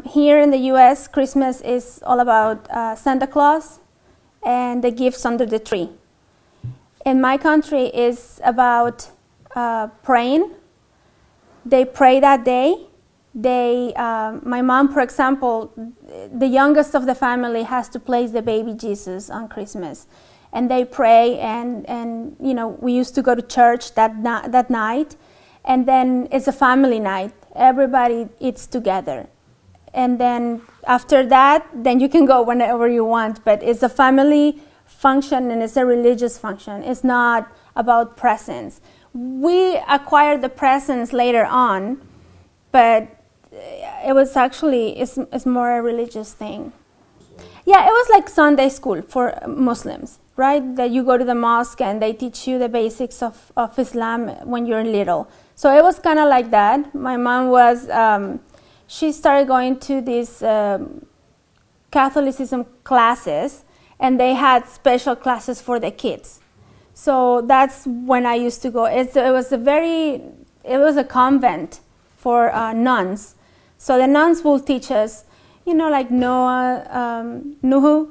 Here in the U.S., Christmas is all about Santa Claus and the gifts under the tree. In my country, it's about praying. They pray that day. My mom, for example, the youngest of the family has to place the baby Jesus on Christmas. And they pray, and you know, we used to go to church that night. And then it's a family night. Everybody eats together. And then after that, then you can go whenever you want. But it's a family function and it's a religious function. It's not about presents. We acquired the presents later on, but it was actually, it's more a religious thing. Yeah, it was like Sunday school for Muslims, right? That you go to the mosque and they teach you the basics of Islam when you're little. So it was kind of like that. My mom was, she started going to these Catholicism classes, and they had special classes for the kids. So that's when I used to go. It was a convent for nuns. So the nuns will teach us, you know, like Nuhu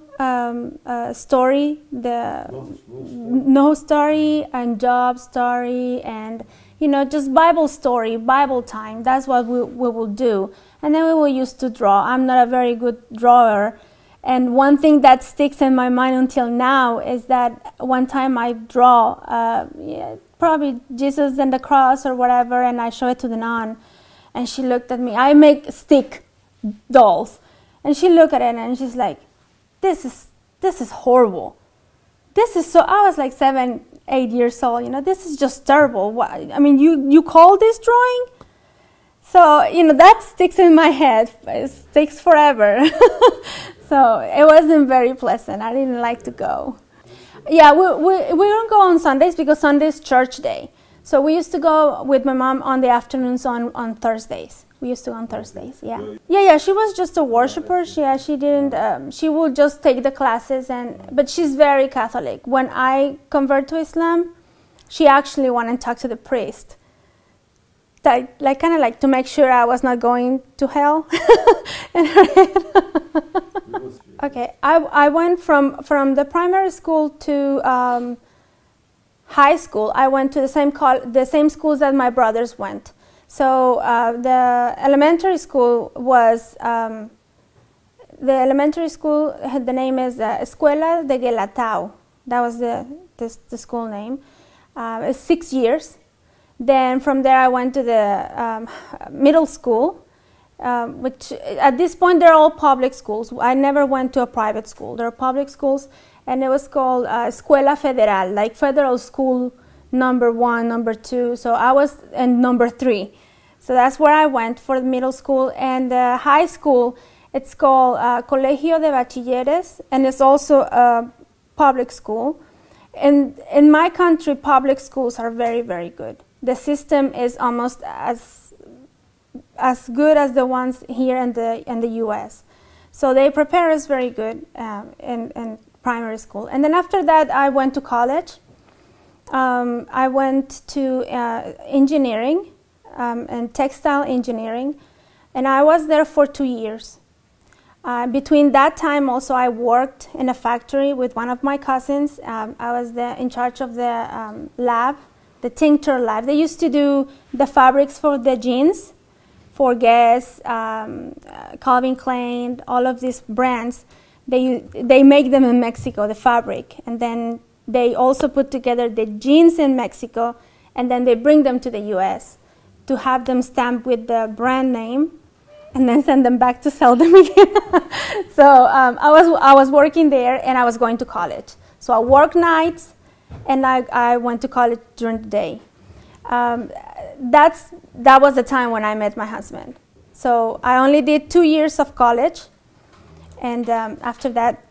story, the Noah story, and Job story, and you know, just Bible story, Bible time. That's what we will do. And then we will used to draw. I'm not a very good drawer. And one thing that sticks in my mind until now is that one time I draw probably Jesus and the cross or whatever, and I show it to the nun. And she looked at me. I make stick dolls. And she looked at it and she's like, this is horrible. This is so, I was like 7, 8 years old, you know, this is just terrible. What, I mean, you call this drawing? So, you know, that sticks in my head. It sticks forever. So it wasn't very pleasant. I didn't like to go. Yeah, we don't go on Sundays because Sunday is church day. So we used to go with my mom on the afternoons on Thursdays. We used to go on Thursdays, yeah. Yeah, she was just a worshiper. She didn't, she would just take the classes, but she's very Catholic. When I convert to Islam, she actually went and talked to the priest. Like kind of like to make sure I was not going to hell. Okay, I went from the primary school to high school. I went to the same schools that my brothers went. So the elementary school was the name is Escuela de Guelatao. That was the school name. It's 6 years. Then from there I went to the middle school, which at this point they're all public schools. I never went to a private school. They're public schools, and it was called Escuela Federal, like federal school number 1, number 2. So I was in number 3. So that's where I went for the middle school. And the high school, it's called Colegio de Bachilleres, and it's also a public school. And in my country, public schools are very, very good. The system is almost as good as the ones here in the U.S. So they prepare us very good in primary school. And then after that, I went to college. I went to engineering and textile engineering, and I was there for 2 years. Between that time, also, I worked in a factory with one of my cousins. I was in charge of the lab, the tincture lab. They used to do the fabrics for the jeans, for Guess, Calvin Klein, all of these brands. They make them in Mexico, the fabric, and then they also put together the jeans in Mexico, and then they bring them to the U.S. to have them stamped with the brand name, and then send them back to sell them again. So I was working there, and I was going to college. So I worked nights, and I went to college during the day. That was the time when I met my husband. So I only did 2 years of college, and after that,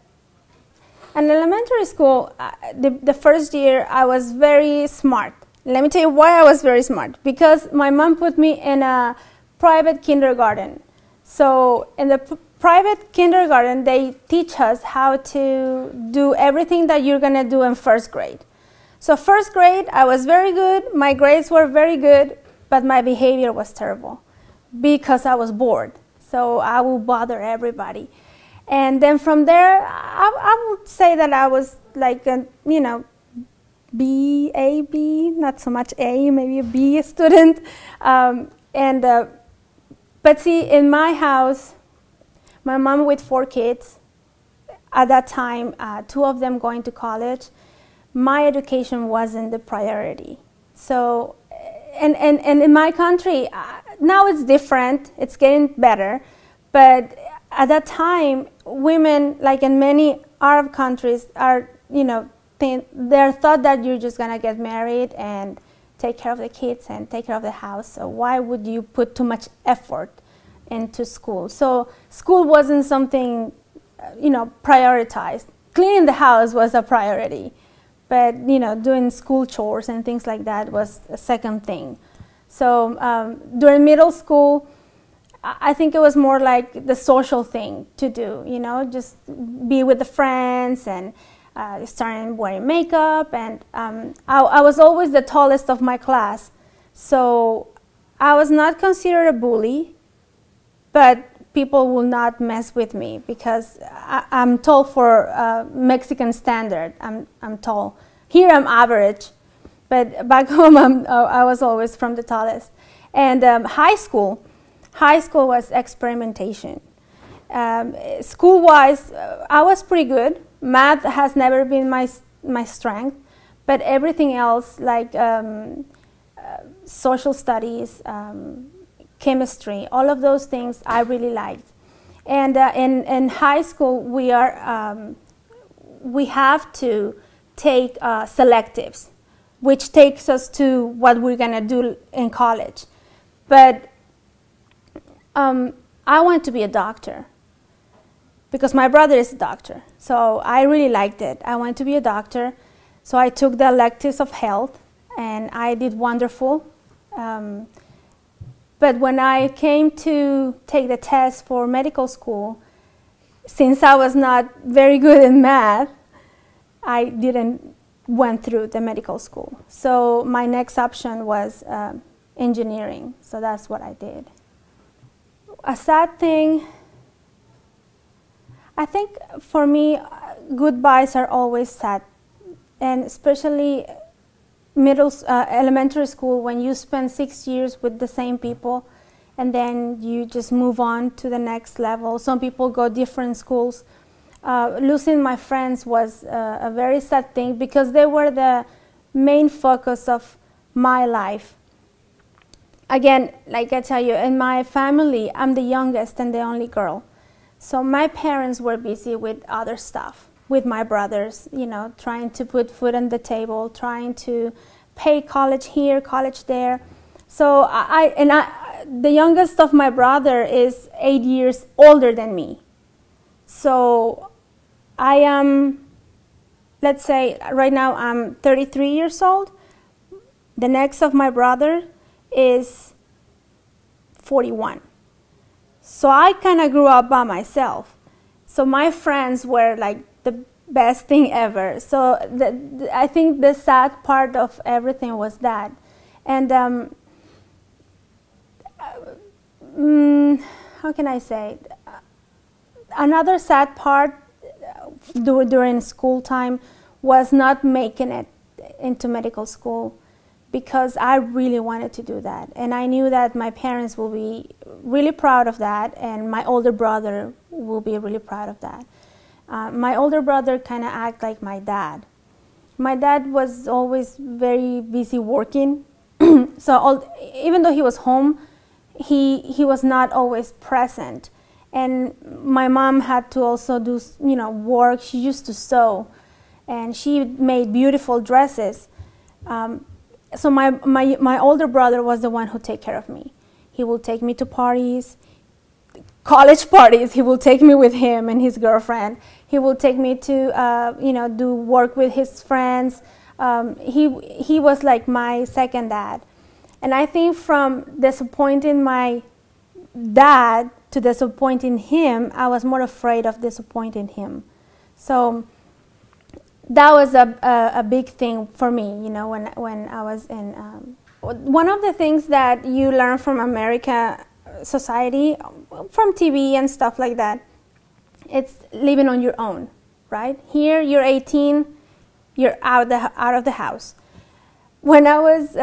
in elementary school, the first year I was very smart. Let me tell you why I was very smart. Because my mom put me in a private kindergarten. So in the private kindergarten, they teach us how to do everything that you're going to do in first grade. So first grade, I was very good. My grades were very good, but my behavior was terrible because I was bored. So I will bother everybody. And then from there, I would say that I was like a, B, not so much A, maybe a B student. But see, in my house, my mom with 4 kids, at that time, 2 of them going to college, my education wasn't the priority. So, and in my country, now it's different, it's getting better, but at that time, women, like in many Arab countries, are, they're thought that you're just gonna get married and take care of the kids and take care of the house, so why would you put too much effort into school? So school wasn't something, prioritized. Cleaning the house was a priority, but, doing school chores and things like that was a second thing. So during middle school, I think it was more like the social thing to do, just be with the friends and starting wearing makeup. And I was always the tallest of my class. So I was not considered a bully, but people will not mess with me because I'm tall for Mexican standard. I'm tall. Here I'm average, but back home I was always from the tallest. And high school was experimentation. School-wise, I was pretty good. Math has never been my strength, but everything else like social studies, chemistry, all of those things I really liked. And in high school, we have to take selectives, which takes us to what we're gonna do in college. But I want to be a doctor because my brother is a doctor. So I really liked it. I wanted to be a doctor. So I took the electives of health, and I did wonderful. But when I came to take the test for medical school, since I was not very good in math, I didn't went through the medical school. So my next option was engineering. So that's what I did. A sad thing, I think for me, goodbyes are always sad, and especially elementary school, when you spend 6 years with the same people and then you just move on to the next level. Some people go different schools. Losing my friends was a very sad thing because they were the main focus of my life. Again, like I tell you, in my family, I'm the youngest and the only girl. So my parents were busy with other stuff, with my brothers, trying to put food on the table, trying to pay college here, college there. So the youngest of my brother is 8 years older than me. So I am, let's say right now I'm 33 years old. The next of my brother is 41. So I kind of grew up by myself. So my friends were like the best thing ever. So I think the sad part of everything was that. And how can I say? Another sad part during school time was not making it into medical school, because I really wanted to do that. And I knew that my parents will be really proud of that, and my older brother will be really proud of that. My older brother kind of acted like my dad. My dad was always very busy working. So even though he was home, he was not always present. And my mom had to also do work. She used to sew, and she made beautiful dresses. So my older brother was the one who take care of me. He will take me to parties, college parties. He will take me with him and his girlfriend. He will take me to do work with his friends. He was like my second dad. And I think from disappointing my dad to disappointing him, I was more afraid of disappointing him. So that was a big thing for me, when I was in. One of the things that you learn from America society, from TV and stuff like that, it's living on your own, right? Here, you're 18, you're out of the house. When I was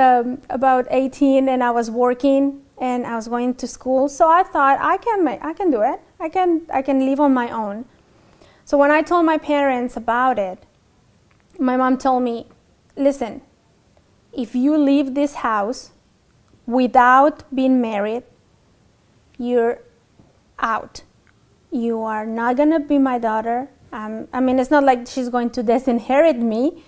about 18 and I was working and I was going to school, so I thought I can do it. I can live on my own. So when I told my parents about it, my mom told me, listen, if you leave this house without being married, you're out. You are not going to be my daughter. I mean, it's not like she's going to disinherit me,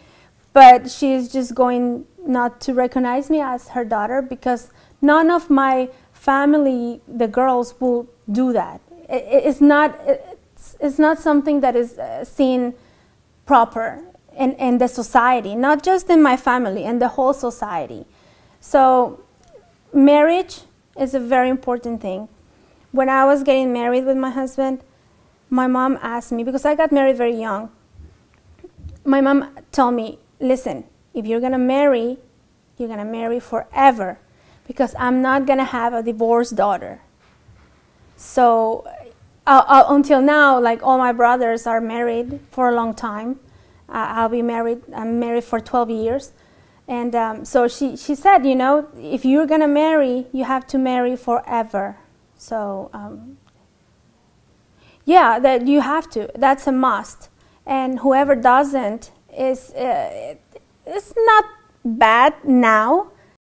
but she's just going not to recognize me as her daughter, because none of my family, the girls, will do that. It's not something that is seen proper in the society, not just in my family, in the whole society. So marriage is a very important thing. When I was getting married with my husband, my mom asked me, because I got married very young, my mom told me, listen, if you're going to marry, you're going to marry forever, because I'm not going to have a divorced daughter. So until now, like, all my brothers are married for a long time. I'm married for 12 years. And so she said, you know, if you're going to marry, you have to marry forever. So, yeah, that you have to. That's a must. And whoever doesn't it's not bad now,